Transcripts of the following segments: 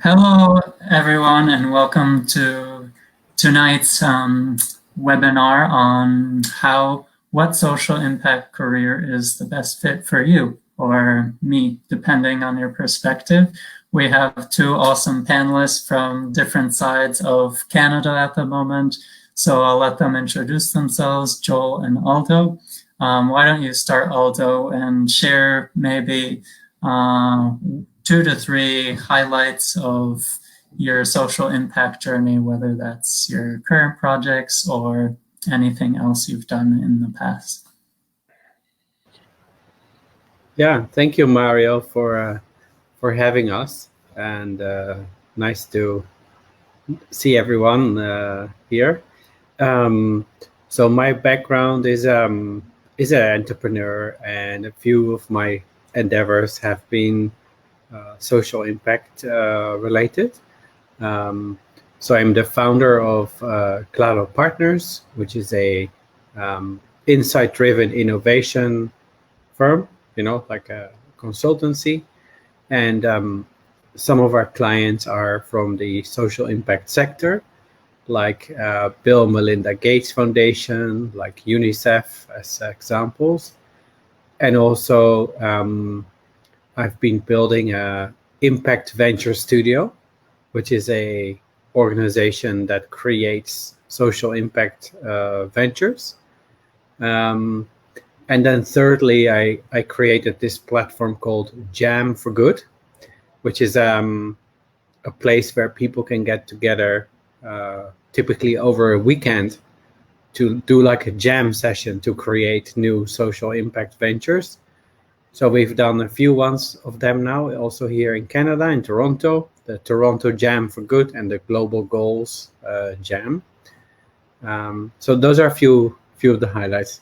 Hello, everyone, and welcome to tonight's webinar on what social impact career is the best fit for you or me, depending on your perspective. We have two awesome panelists from different sides of Canada at the moment, so I'll let them introduce themselves, Joel and Aldo. Why don't you start, Aldo, and share maybe 2 to 3 highlights of your social impact journey, whether that's your current projects or anything else you've done in the past. Yeah, thank you, Mario, for having us, and nice to see everyone here. So my background is an entrepreneur, and a few of my endeavors have been social impact related. So I'm the founder of Claro Partners, which is a insight-driven innovation firm, like a consultancy. And some of our clients are from the social impact sector, like Bill and Melinda Gates Foundation, like UNICEF as examples. And also I've been building a Impact Venture Studio, which is a organization that creates social impact ventures. And then thirdly, I created this platform called Jam for Good, which is a place where people can get together, typically over a weekend, to do like a jam session to create new social impact ventures. So we've done a few ones of them now, also here in Canada, in Toronto, the Toronto Jam for Good and the Global Goals Jam. So those are a few of the highlights.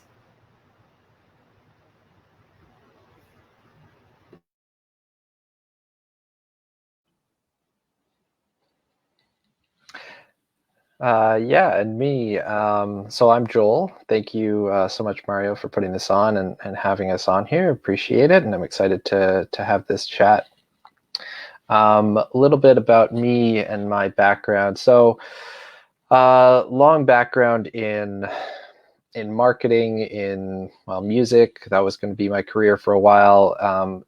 Yeah, and me. So I'm Joel. Thank you so much, Mario, for putting this on and having us on here. Appreciate it, and I'm excited to have this chat. A little bit about me and my background. So, long background in marketing, in music. That was going to be my career for a while,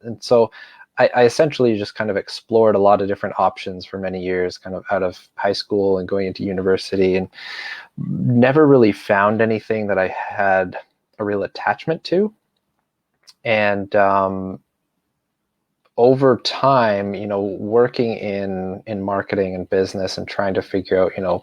and so I essentially just kind of explored a lot of different options for many years, kind of out of high school and going into university, and never really found anything that I had a real attachment to. And over time, working in marketing and business and trying to figure out,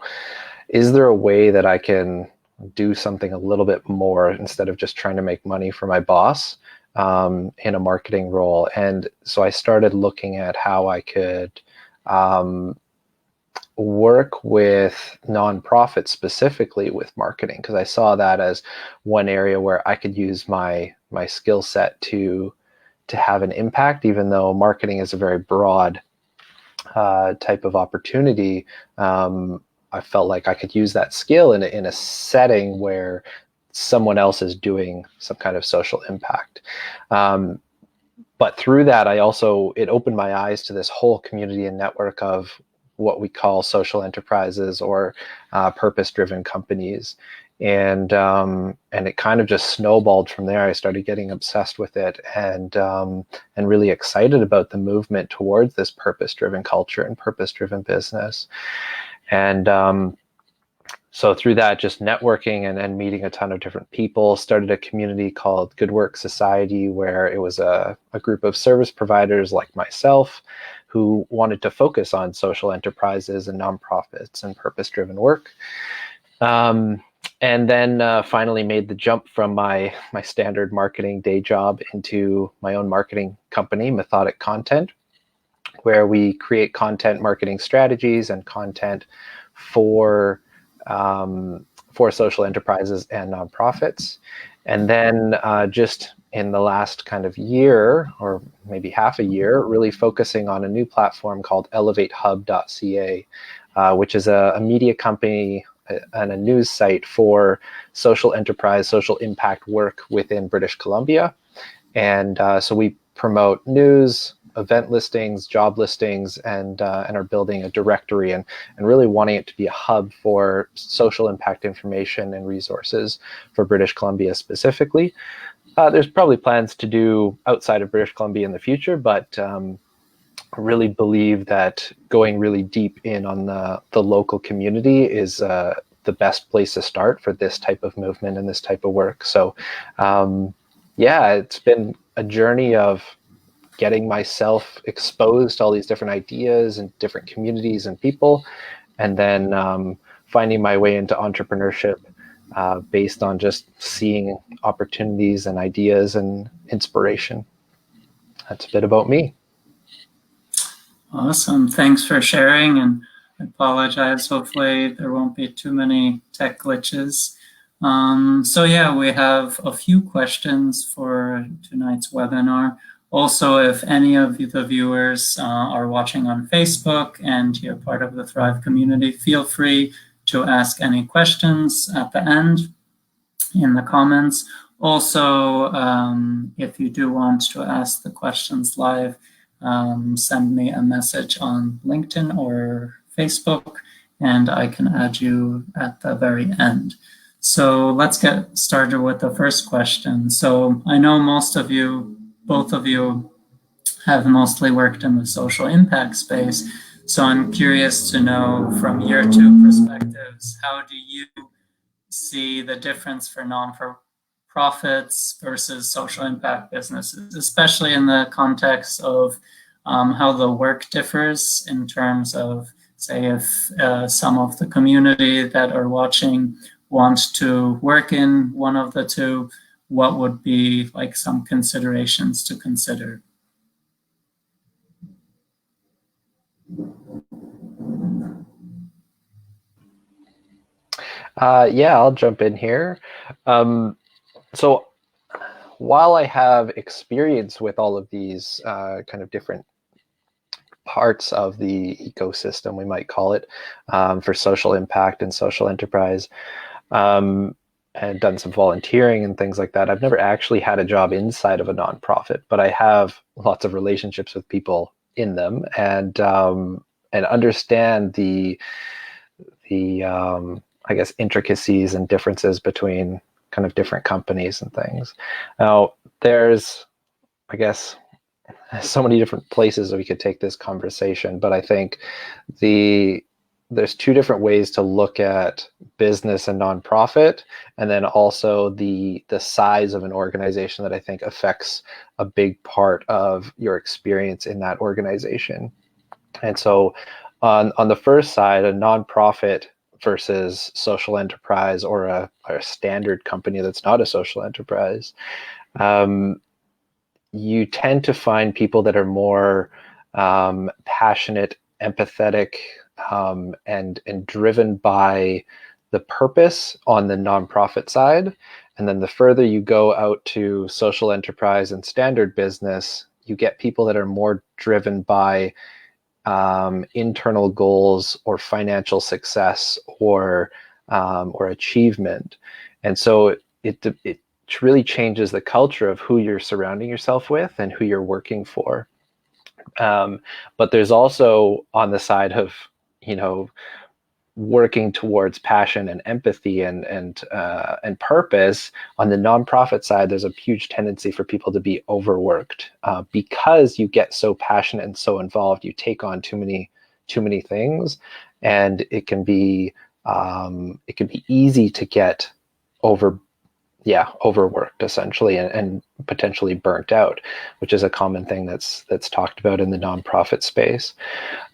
is there a way that I can do something a little bit more instead of just trying to make money for my boss in a marketing role. And so I started looking at how I could work with nonprofits, specifically with marketing, because I saw that as one area where I could use my skill set to have an impact, even though marketing is a very broad type of opportunity. I felt like I could use that skill in a setting where someone else is doing some kind of social impact. But through that, it opened my eyes to this whole community and network of what we call social enterprises or purpose-driven companies. And it kind of just snowballed from there. I started getting obsessed with it and really excited about the movement towards this purpose-driven culture and purpose-driven business. And so through that, just networking and meeting a ton of different people, started a community called Good Work Society, where it was a group of service providers like myself who wanted to focus on social enterprises and nonprofits and purpose-driven work. And then finally made the jump from my standard marketing day job into my own marketing company, Methodic Content, where we create content marketing strategies and content for social enterprises and nonprofits. And then just in the last kind of year, or maybe half a year, really focusing on a new platform called ElevateHub.ca, which is a media company and a news site for social enterprise, social impact work within British Columbia. And so we promote news, event listings, job listings, and are building a directory and really wanting it to be a hub for social impact information and resources for British Columbia specifically. There's probably plans to do outside of British Columbia in the future, but I really believe that going really deep in on the local community is the best place to start for this type of movement and this type of work. So yeah, it's been a journey of getting myself exposed to all these different ideas and different communities and people, and then finding my way into entrepreneurship based on just seeing opportunities and ideas and inspiration. That's a bit about me. Awesome. Thanks for sharing, and I apologize. Hopefully there won't be too many tech glitches. So yeah, we have a few questions for tonight's webinar. Also, if any of the viewers are watching on Facebook and you're part of the Thrive community, feel free to ask any questions at the end in the comments. Also, if you do want to ask the questions live, send me a message on LinkedIn or Facebook, and I can add you at the very end. So let's get started with the first question. So I know most of you, both of you, have mostly worked in the social impact space. So I'm curious to know from your two perspectives, how do you see the difference for non-for-profits versus social impact businesses, especially in the context of how the work differs in terms of, say, if some of the community that are watching want to work in one of the two, what would be like some considerations to consider? Yeah, I'll jump in here. So while I have experience with all of these kind of different parts of the ecosystem, we might call it, for social impact and social enterprise, and done some volunteering and things like that, I've never actually had a job inside of a nonprofit, but I have lots of relationships with people in them, and understand the I guess intricacies and differences between kind of different companies and things. Now, there's, I guess, so many different places that we could take this conversation, but I think there's two different ways to look at business and nonprofit, and then also the size of an organization that I think affects a big part of your experience in that organization. And so on the first side, a nonprofit versus social enterprise, or a standard company that's not a social enterprise, you tend to find people that are more passionate, empathetic, and driven by the purpose on the nonprofit side. And then the further you go out to social enterprise and standard business, you get people that are more driven by internal goals or financial success or achievement. And so it really changes the culture of who you're surrounding yourself with and who you're working for. But there's also, on the side of, working towards passion and empathy and purpose, on the nonprofit side, there's a huge tendency for people to be overworked because you get so passionate and so involved. You take on too many things, and it can be easy to get overworked essentially, and potentially burnt out, which is a common thing that's talked about in the nonprofit space.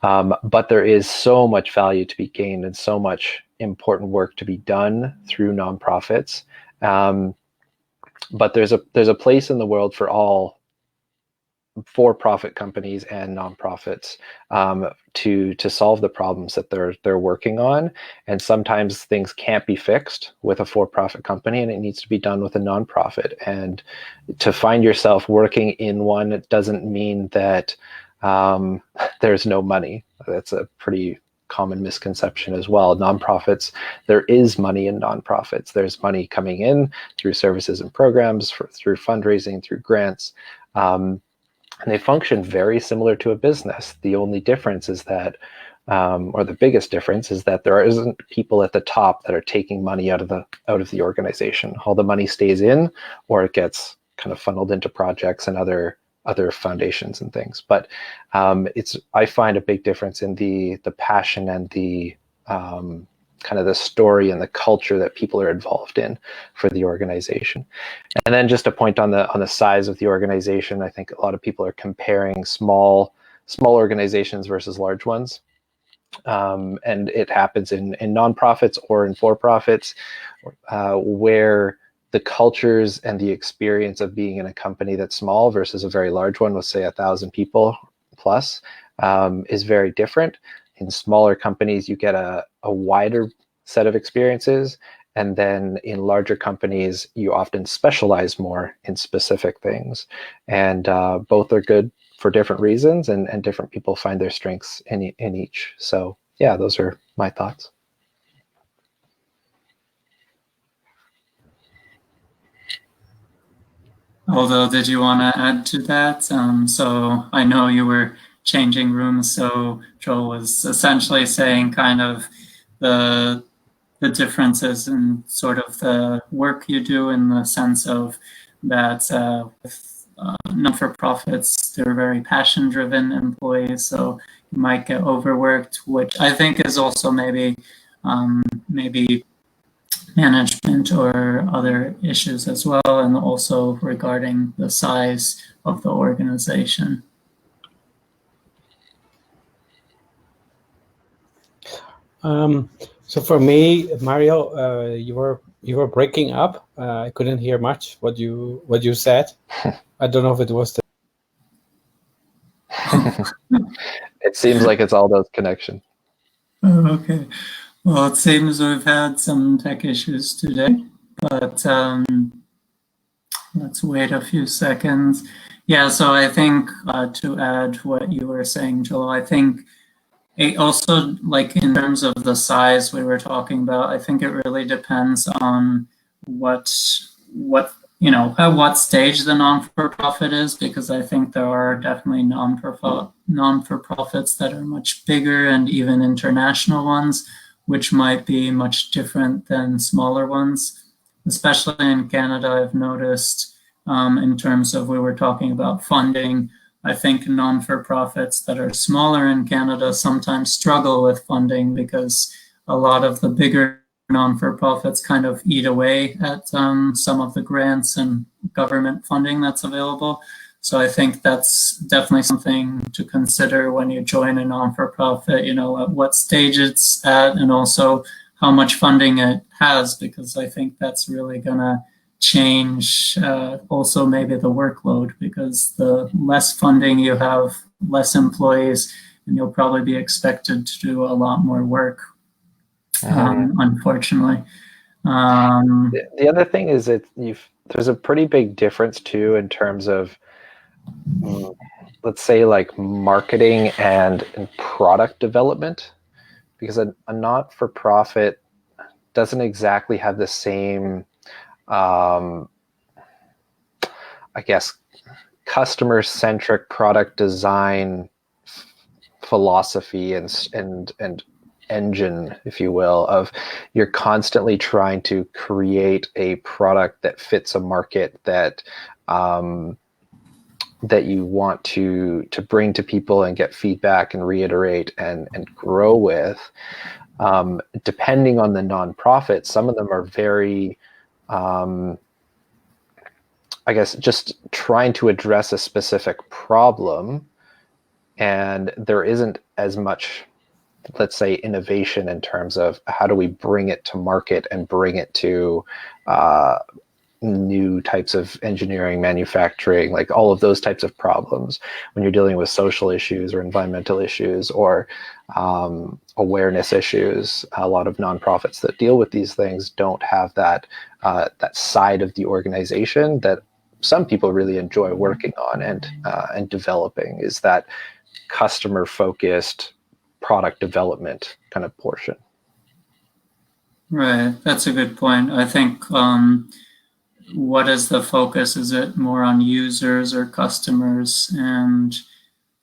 But there is so much value to be gained and so much important work to be done through nonprofits. But there's a place in the world for all for-profit companies and nonprofits to solve the problems that they're working on. And sometimes things can't be fixed with a for-profit company, and it needs to be done with a nonprofit. And to find yourself working in one, it doesn't mean that there's no money. That's a pretty common misconception as well. Nonprofits, there is money in nonprofits. There's money coming in through services and programs, through fundraising, through grants. and they function very similar to a business. The only difference is that, or the biggest difference is that there isn't people at the top that are taking money out of the organization. All the money stays in, or it gets kind of funneled into projects and other foundations and things. But I find a big difference in the passion and the kind of the story and the culture that people are involved in for the organization. And then just a point on the size of the organization, I think a lot of people are comparing small organizations versus large ones. And it happens in nonprofits or in for-profits, where the cultures and the experience of being in a company that's small versus a very large one with, say, 1,000 people plus, is very different. In smaller companies, you get a wider set of experiences. And then in larger companies, you often specialize more in specific things. And both are good for different reasons, and different people find their strengths in each. So yeah, those are my thoughts. Although, did you want to add to that? So I know you were changing rooms, so Joel was essentially saying kind of the differences in sort of the work you do, in the sense of that with non-for-profits, they're very passion-driven employees, so you might get overworked, which I think is also maybe management or other issues as well, and also regarding the size of the organization. So for me, Mario, you were breaking up. I couldn't hear much what you said. I don't know if it was It seems like it's all those connections. Oh, okay. Well, it seems we've had some tech issues today, but let's wait a few seconds. Yeah, so I think to add what you were saying, Joel, I think it also, like in terms of the size we were talking about, I think it really depends on what at what stage the non-for-profit is, because I think there are definitely non-for-profits that are much bigger, and even international ones, which might be much different than smaller ones. Especially in Canada, I've noticed in terms of, we were talking about funding, I think non-for-profits that are smaller in Canada sometimes struggle with funding, because a lot of the bigger non-for-profits kind of eat away at some of the grants and government funding that's available. So I think that's definitely something to consider when you join a non-for-profit, at what stage it's at, and also how much funding it has, because I think that's really gonna change also maybe the workload, because the less funding you have, less employees, and you'll probably be expected to do a lot more work, unfortunately. The other thing is there's a pretty big difference too in terms of, let's say, like marketing and product development, because a not-for-profit doesn't exactly have the same I guess customer-centric product design philosophy and engine, if you will, of you're constantly trying to create a product that fits a market that that you want to bring to people and get feedback and reiterate and grow with. Depending on the nonprofit, some of them are very I guess just trying to address a specific problem, and there isn't as much, let's say, innovation in terms of how do we bring it to market and bring it to new types of engineering, manufacturing, like all of those types of problems when you're dealing with social issues or environmental issues or awareness issues. A lot of nonprofits that deal with these things don't have that that side of the organization that some people really enjoy working on and developing, is that customer-focused product development kind of portion. Right, that's a good point. I think what is the focus? Is it more on users or customers? And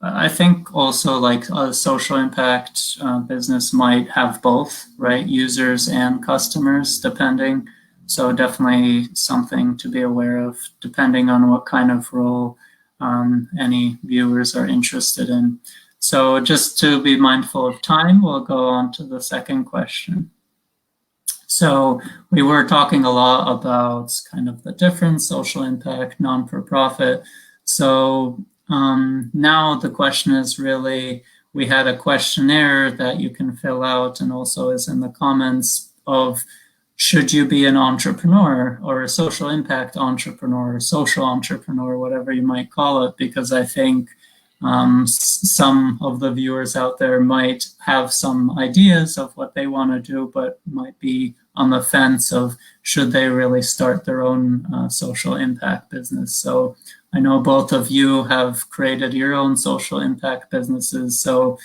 I think also like a social impact business might have both, right? Users and customers, depending. So definitely something to be aware of, depending on what kind of role any viewers are interested in. So just to be mindful of time, we'll go on to the second question. So we were talking a lot about kind of the difference, social impact, non-for-profit. So now the question is really, we had a questionnaire that you can fill out and also is in the comments of, should you be an entrepreneur or a social impact entrepreneur or social entrepreneur, whatever you might call it, because I think some of the viewers out there might have some ideas of what they want to do, but might be on the fence of should they really start their own social impact business. So I know both of you have created your own social impact businesses. So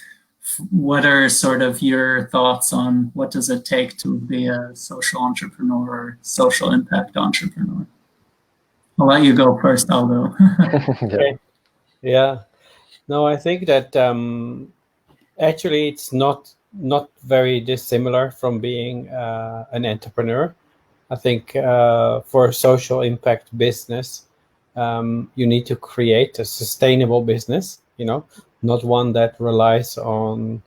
what are sort of your thoughts on what does it take to be a social entrepreneur or social impact entrepreneur? I'll let you go first, Aldo. Okay. Yeah. No, I think that actually it's not very dissimilar from being an entrepreneur. I think for a social impact business, you need to create a sustainable business, not one that relies on,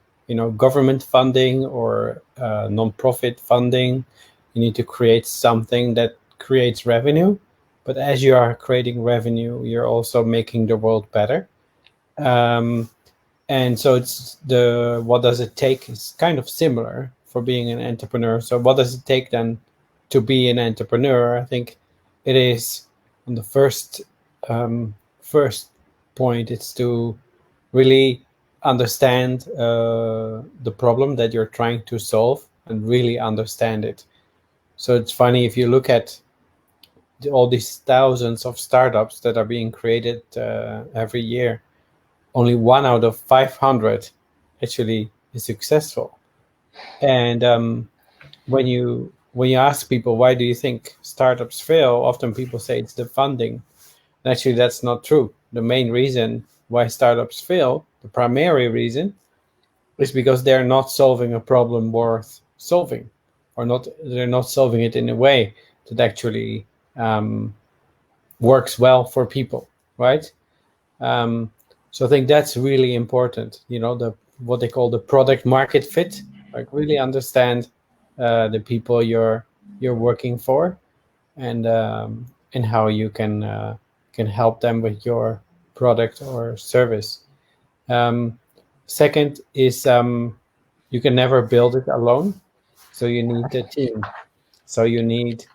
government funding or non-profit funding. You need to create something that creates revenue. But as you are creating revenue, you're also making the world better. And so it's what does it take is kind of similar for being an entrepreneur. So what does it take then to be an entrepreneur? I think it is on the first point, it's to really understand the problem that you're trying to solve and really understand it. So it's funny, if you look at all these thousands of startups that are being created every year, only 1 out of 500 actually is successful. And when you ask people, why do you think startups fail? Often people say it's the funding. And actually, that's not true. The main reason why startups fail, the primary reason, is because they're not solving a problem worth solving, or they're not solving it in a way that actually works well for people, right? So I think that's really important, what they call the product market fit, like really understand the people you're working for, and how you can help them with your product or service. Second is you can never build it alone, so you need a team. So you need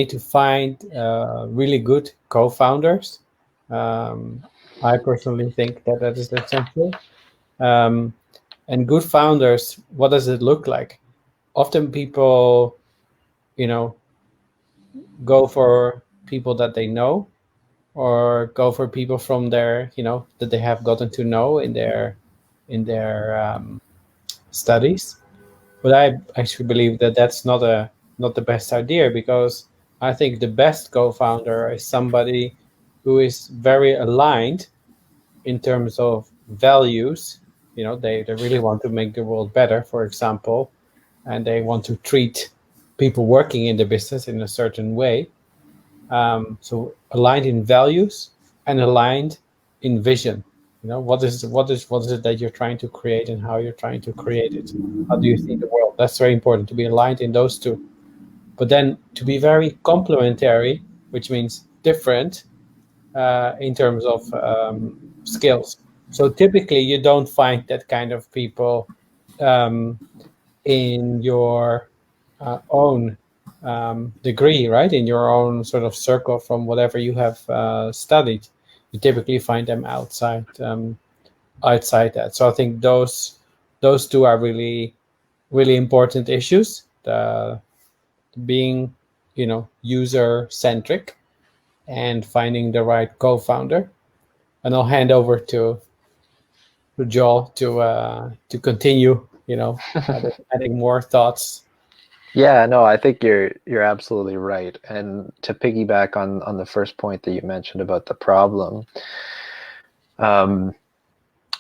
to find really good co-founders. I personally think that is essential. And good founders, what does it look like? Often people, go for people that they know, or go for people from their, that they have gotten to know in their studies. But I actually believe that that's not the best idea, because I think the best co-founder is somebody who is very aligned in terms of values. They really want to make the world better, for example, and they want to treat people working in the business in a certain way. So aligned in values and aligned in vision. What is it that you're trying to create, and how you're trying to create it? How do you see the world? That's very important, to be aligned in those two. But then to be very complementary, which means different in terms of skills. So typically you don't find that kind of people in your own degree, right? In your own sort of circle from whatever you have studied. You typically find them outside that. So I think those two are really, really important issues. Being, user centric and finding the right co-founder. And I'll hand over to Joel to continue, adding more thoughts. Yeah, no, I think you're absolutely right. And to piggyback on the first point that you mentioned about the problem, um,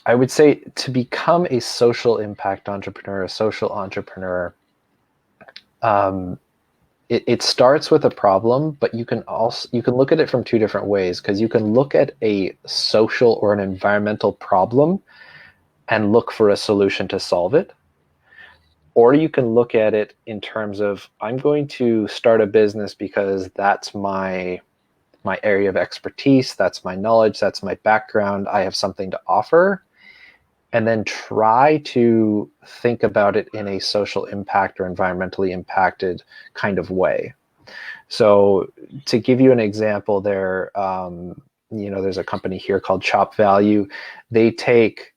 I would say to become a social impact entrepreneur, a social entrepreneur, um, it starts with a problem, but you can look at it from two different ways, because you can look at a social or an environmental problem and look for a solution to solve it. Or you can look at it in terms of, I'm going to start a business because that's my area of expertise, that's my knowledge, that's my background, I have something to offer, and then try to think about it in a social impact or environmentally impacted kind of way. So to give you an example there, there's a company here called Chop Value. They take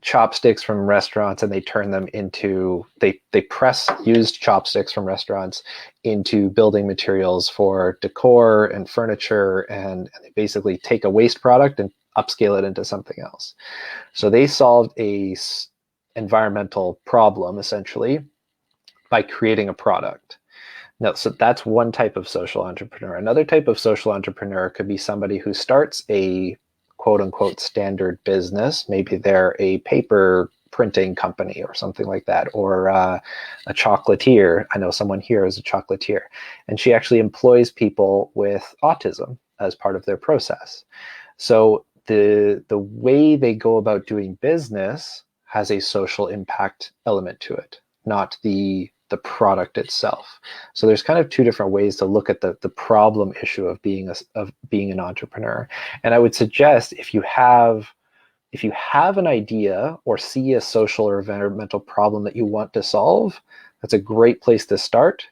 chopsticks from restaurants and they turn them into, they press used chopsticks from restaurants into building materials for decor and furniture, and they basically take a waste product and upscale it into something else. So they solved a environmental problem essentially by creating a product. No, so that's one type of social entrepreneur. Another type of social entrepreneur could be somebody who starts a quote unquote standard business. Maybe they're a paper printing company or something like that, or a chocolatier. I know someone here is a chocolatier, and she actually employs people with autism as part of their process. So the way they go about doing business has a social impact element to it, not the product itself. So there's kind of two different ways to look at the problem issue of being an entrepreneur. And I would suggest if you have an idea or see a social or environmental problem that you want to solve, that's a great place to start.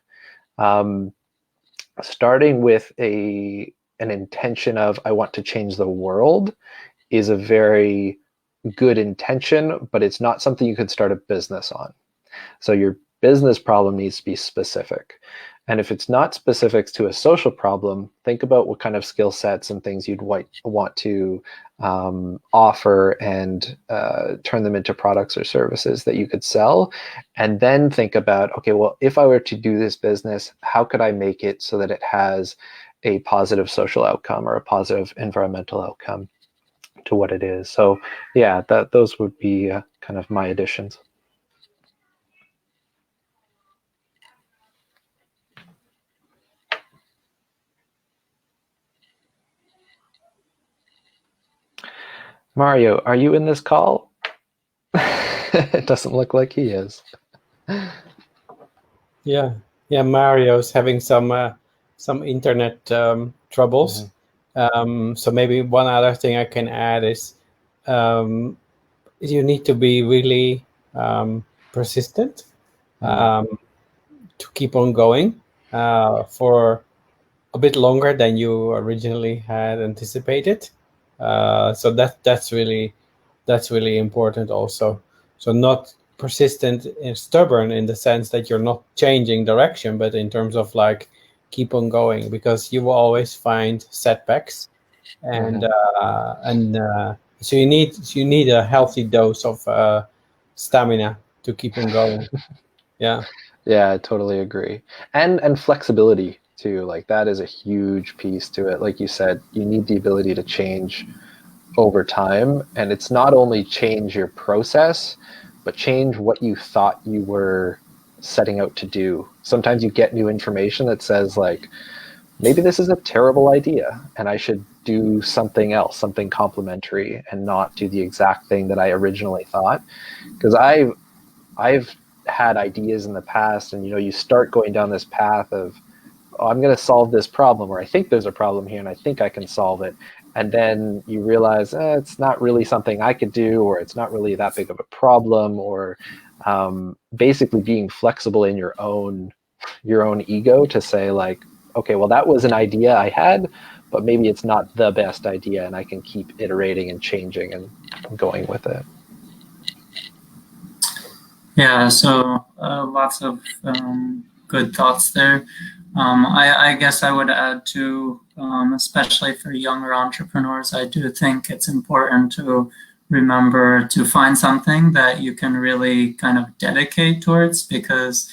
Starting with an intention of, I want to change the world, is a very good intention, but it's not something you could start a business on. So your business problem needs to be specific. And if it's not specific to a social problem, think about what kind of skill sets and things you'd want to offer and turn them into products or services that you could sell. And then think about, okay, well, if I were to do this business, how could I make it so that it has a positive social outcome or a positive environmental outcome to what it is? So yeah, those would be kind of my additions. Mario, are you in this call? It doesn't look like he is. Yeah, Mario's having some internet troubles. So maybe one other thing I can add is you need to be really persistent to keep on going for a bit longer than you originally had anticipated. So that's really important also. So not persistent and stubborn in the sense that you're not changing direction, but in terms of like keep on going, because you will always find setbacks, and so you need a healthy dose of stamina to keep on going. Yeah, I totally agree. And flexibility too. Like that is a huge piece to it. Like you said, you need the ability to change over time, and it's not only change your process, but change what you thought you were setting out to do. Sometimes you get new information that says like, maybe this is a terrible idea and I should do something else, something complementary, and not do the exact thing that I originally thought. Because I've had ideas in the past, and you start going down this path of, oh, I'm going to solve this problem, or I think there's a problem here and I think I can solve it. And then you realize it's not really something I could do, or it's not really that big of a problem, or basically being flexible in your own ego to say like, okay, well, that was an idea I had, but maybe it's not the best idea, and I can keep iterating and changing and going with it. Yeah, so lots of good thoughts there. I guess I would add to, especially for younger entrepreneurs, I do think it's important to remember to find something that you can really kind of dedicate towards, because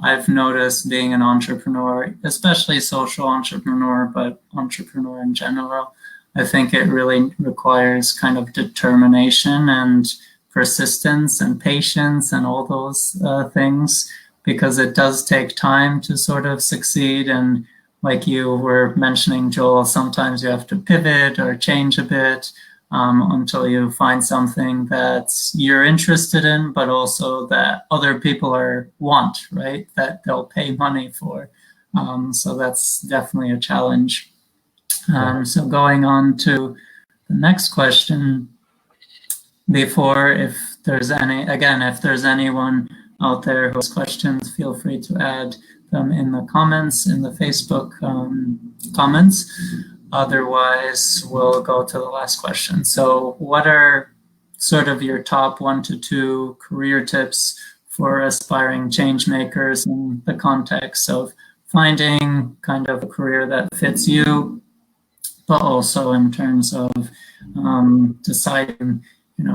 I've noticed being an entrepreneur, especially social entrepreneur, but entrepreneur in general, I think it really requires kind of determination and persistence and patience and all those things, because it does take time to sort of succeed. And like you were mentioning, Joel, sometimes you have to pivot or change a bit until you find something that you're interested in, but also that other people want, right? That they'll pay money for. So that's definitely a challenge. So going on to the next question, before, if there's anyone out there who has questions, feel free to add them in the comments, in the Facebook comments. Otherwise, we'll go to the last question. So what are sort of your top 1 to 2 career tips for aspiring change makers in the context of finding kind of a career that fits you, but also in terms of deciding,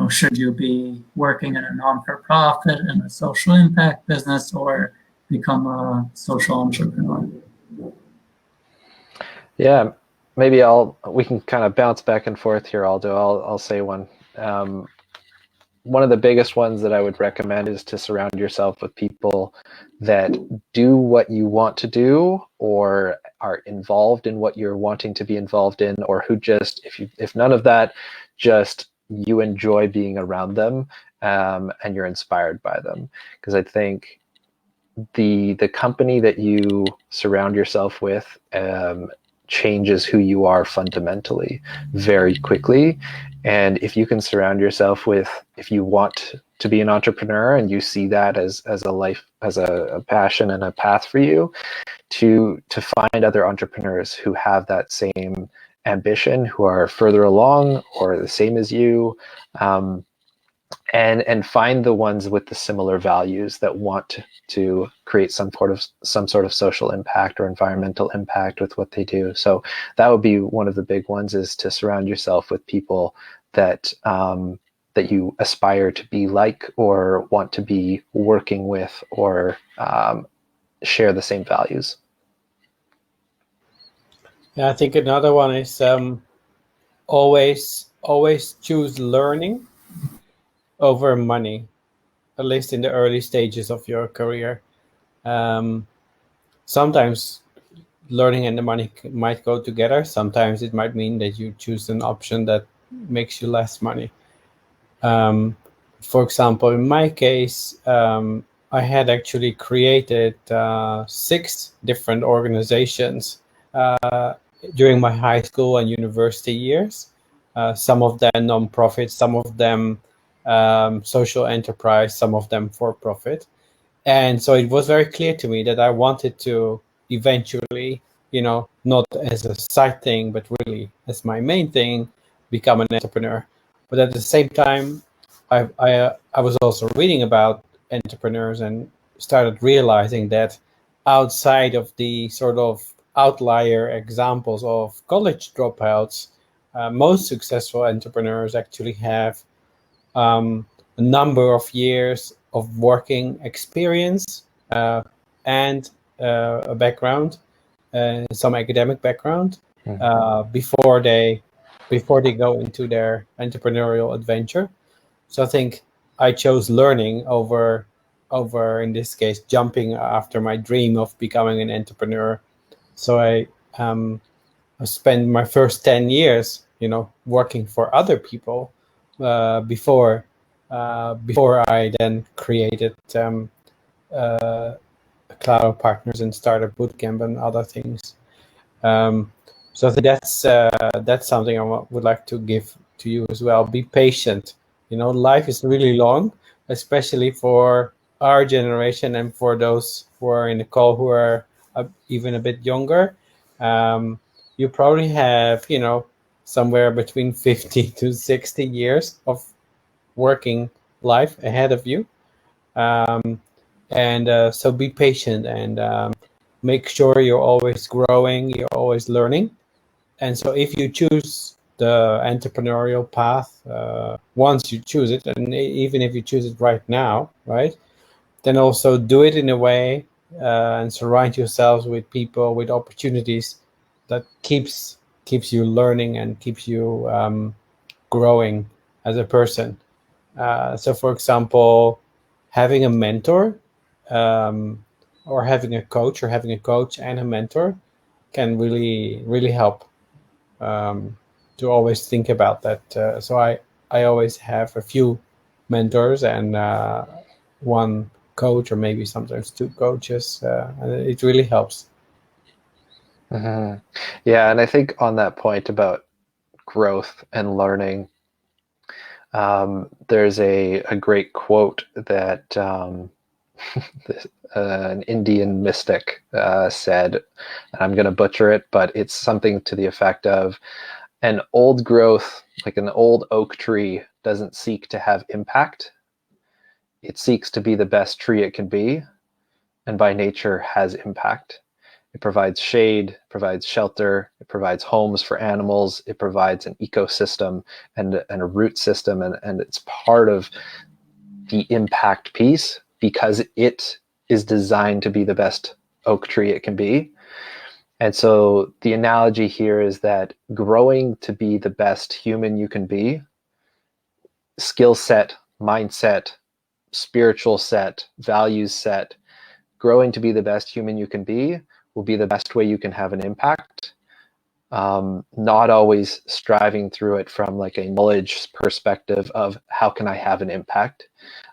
should you be working in a non-for-profit, in a social impact business, or become a social entrepreneur? Yeah, maybe we can kind of bounce back and forth here, Aldo. I'll say one. One of the biggest ones that I would recommend is to surround yourself with people that do what you want to do, or are involved in what you're wanting to be involved in, or who just, if none of that, just you enjoy being around them and you're inspired by them. Because I think the company that you surround yourself with changes who you are fundamentally very quickly. And if you can surround yourself with, if you want to be an entrepreneur and you see that as a life, as a passion and a path for you, to find other entrepreneurs who have that same ambition, who are further along or the same as you, and find the ones with the similar values that want to create some sort of social impact or environmental impact with what they do. So that would be one of the big ones, is to surround yourself with people that that you aspire to be like, or want to be working with, or share the same values. Yeah, I think another one is always choose learning over money, at least in the early stages of your career. Sometimes learning and the money might go together. Sometimes it might mean that you choose an option that makes you less money. For example, in my case, I had actually created 6 different organizations during my high school and university years. Some of them non-profit, some of them social enterprise, some of them for-profit. And so it was very clear to me that I wanted to eventually, not as a side thing, but really as my main thing, become an entrepreneur. But at the same time, I was also reading about entrepreneurs and started realizing that outside of the sort of outlier examples of college dropouts, most successful entrepreneurs actually have a number of years of working experience and a background, some academic background, before they go into their entrepreneurial adventure. So I think I chose learning over in this case jumping after my dream of becoming an entrepreneur. So I spent my first 10 years, working for other people before I then created Cloud Partners and Startup Bootcamp and other things. So I think that's something I would like to give to you as well. Be patient. Life is really long, especially for our generation and for those who are in the call who are even a bit younger. You probably have, somewhere between 50 to 60 years of working life ahead of you. So be patient and make sure you're always growing, you're always learning. And so if you choose the entrepreneurial path, once you choose it, and even if you choose it right now, right, then also do it in a way and surround yourselves with people, with opportunities that keeps you learning and keeps you growing as a person. So, for example, having a mentor, or having a coach, and a mentor can really help, to always think about that. So I always have a few mentors and one coach, or maybe sometimes two coaches, and it really helps. Mhm. Yeah, and I think on that point about growth and learning, there's a great quote that an Indian mystic said, and I'm going to butcher it, but it's something to the effect of, an old growth, like an old oak tree, doesn't seek to have impact. It seeks to be the best tree it can be, and by nature has impact. It provides shade, provides shelter, it provides homes for animals, it provides an ecosystem and a root system, and it's part of the impact piece because it is designed to be the best oak tree it can be. And so the analogy here is that growing to be the best human you can be, skill set, mindset, spiritual set, values set, growing to be the best human you can be will be the best way you can have an impact. Not always striving through it from like a knowledge perspective of how can I have an impact,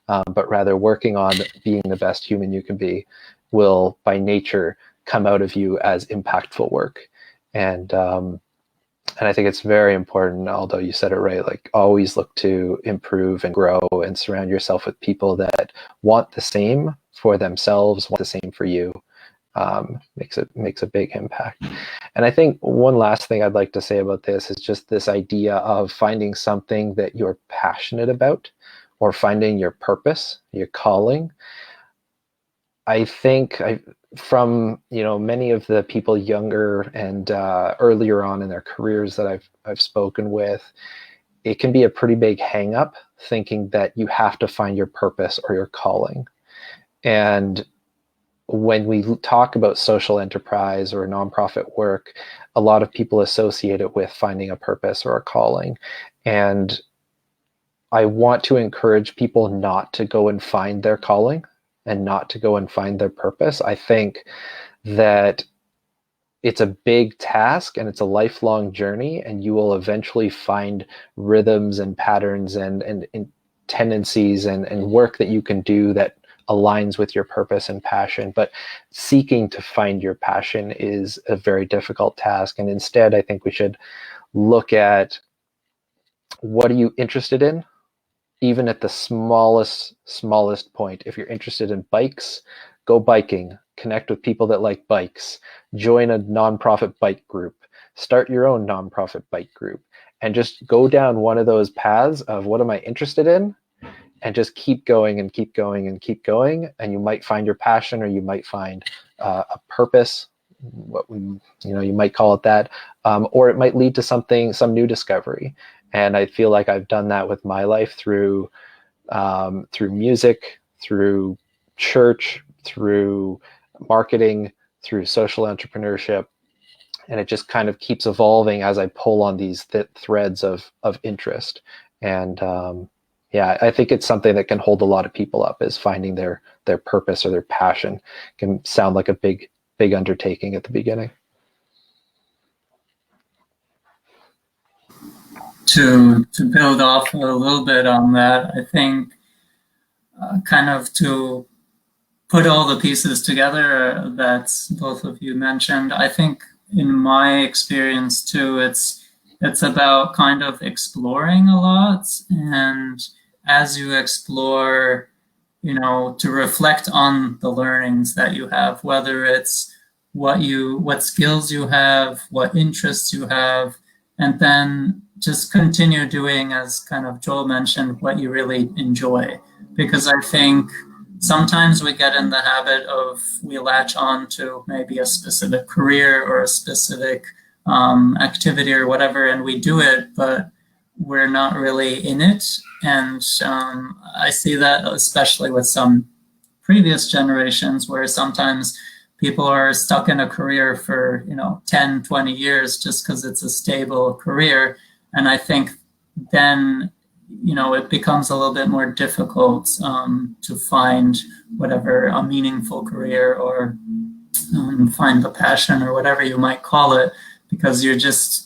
but rather working on being the best human you can be will by nature come out of you as impactful work. And I think it's very important, although you said it right, like always look to improve and grow and surround yourself with people that want the same for themselves, want the same for you. Makes a big impact. And I think one last thing I'd like to say about this is just this idea of finding something that you're passionate about, or finding your purpose, your calling. I think from many of the people younger and earlier on in their careers that I've spoken with, it can be a pretty big hang up thinking that you have to find your purpose or your calling. And when we talk about social enterprise or nonprofit work, a lot of people associate it with finding a purpose or a calling. And I want to encourage people not to go and find their calling and not to go and find their purpose. I think that it's a big task and it's a lifelong journey, and you will eventually find rhythms and patterns and tendencies and work that you can do that aligns with your purpose and passion. But seeking to find your passion is a very difficult task. And instead, I think we should look at, what are you interested in? Even at the smallest point. If you're interested in bikes, go biking, connect with people that like bikes, join a nonprofit bike group, start your own nonprofit bike group, and just go down one of those paths of what am I interested in, and just keep going and keep going and keep going. And you might find your passion, or you might find a purpose, what you might call it that, or it might lead to some new discovery. And I feel like I've done that with my life through music, through church, through marketing, through social entrepreneurship. And it just kind of keeps evolving as I pull on these threads of interest. And I think it's something that can hold a lot of people up, is finding their purpose or their passion. Can sound like a big undertaking at the beginning. To build off a little bit on that, I think kind of to put all the pieces together that both of you mentioned, I think in my experience too, it's about kind of exploring a lot. And as you explore, to reflect on the learnings that you have, whether it's what skills you have, what interests you have, and then just continue doing, as kind of Joel mentioned, what you really enjoy. Because I think sometimes we get in the habit of, we latch on to maybe a specific career or a specific activity or whatever, and we do it, but we're not really in it. And I see that especially with some previous generations, where sometimes people are stuck in a career for 10, 20 years just because it's a stable career. And I think then it becomes a little bit more difficult to find whatever a meaningful career, or find the passion, or whatever you might call it, because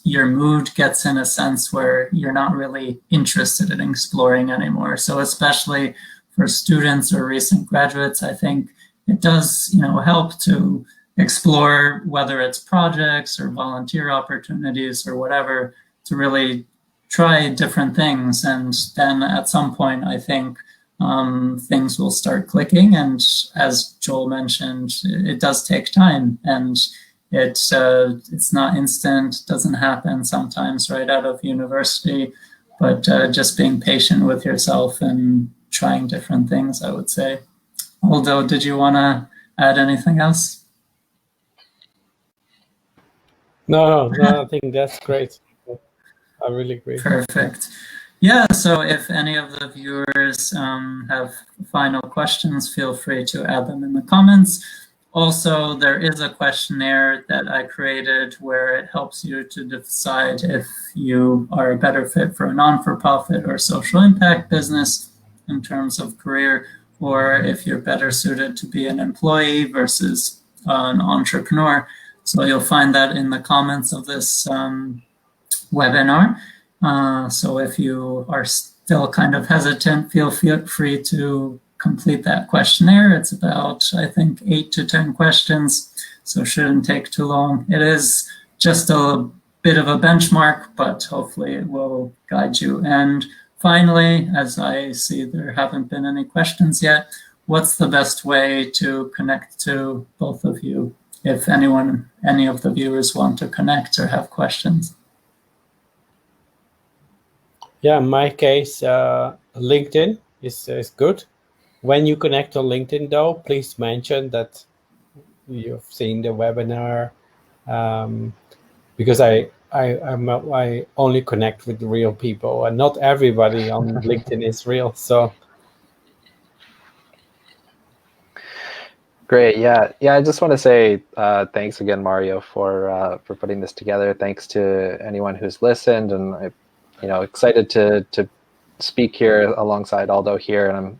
your mood gets in a sense where you're not really interested in exploring anymore. So especially for students or recent graduates, I think it does help to explore, whether it's projects or volunteer opportunities or whatever, to really try different things. And then at some point, I think things will start clicking. And as Joel mentioned, it does take time, and it's not instant, doesn't happen sometimes right out of university, but just being patient with yourself and trying different things, I would say. Aldo, did you want to add anything else? No, I think that's great. I really agree. Perfect. Yeah, so if any of the viewers have final questions, feel free to add them in the comments. Also, there is a questionnaire that I created where it helps you to decide if you are a better fit for a non-for-profit or social impact business in terms of career, or if you're better suited to be an employee versus an entrepreneur. So you'll find that in the comments of this webinar. So if you are still kind of hesitant, feel free to complete that questionnaire. It's about, I think, 8 to 10 questions, so shouldn't take too long. It is just a bit of a benchmark, but hopefully it will guide you. And finally, as I see there haven't been any questions yet, what's the best way to connect to both of you, if any of the viewers want to connect or have questions? Yeah, in my case, LinkedIn is good. When you connect on LinkedIn, though, please mention that you've seen the webinar, because I only connect with real people, and not everybody on LinkedIn is real. So great. Yeah. I just want to say thanks again, Mario, for putting this together. Thanks to anyone who's listened, and excited to speak here alongside Aldo here, and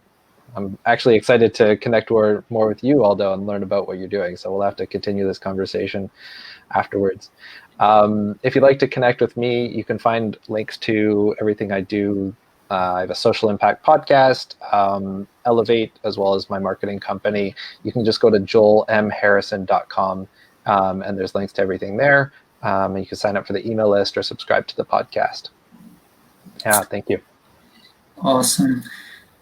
I'm actually excited to connect more with you, Aldo, and learn about what you're doing. So we'll have to continue this conversation afterwards. If you'd like to connect with me, you can find links to everything I do. I have a social impact podcast, Elevate, as well as my marketing company. You can just go to joelmharrison.com, and there's links to everything there. And you can sign up for the email list or subscribe to the podcast. Yeah, thank you. Awesome.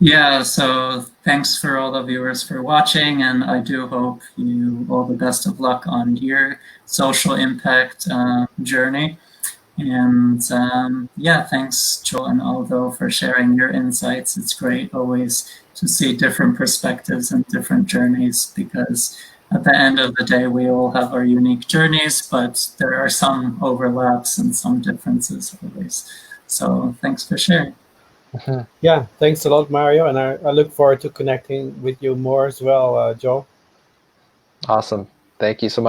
Yeah, so thanks for all the viewers for watching, and I do hope you all the best of luck on your social impact journey. And yeah, thanks, Joel and Aldo, for sharing your insights. It's great always to see different perspectives and different journeys, because at the end of the day, we all have our unique journeys, but there are some overlaps and some differences always. So thanks for sharing. Yeah, thanks a lot, Mario, and I look forward to connecting with you more as well, Joel. Awesome. Thank you so much.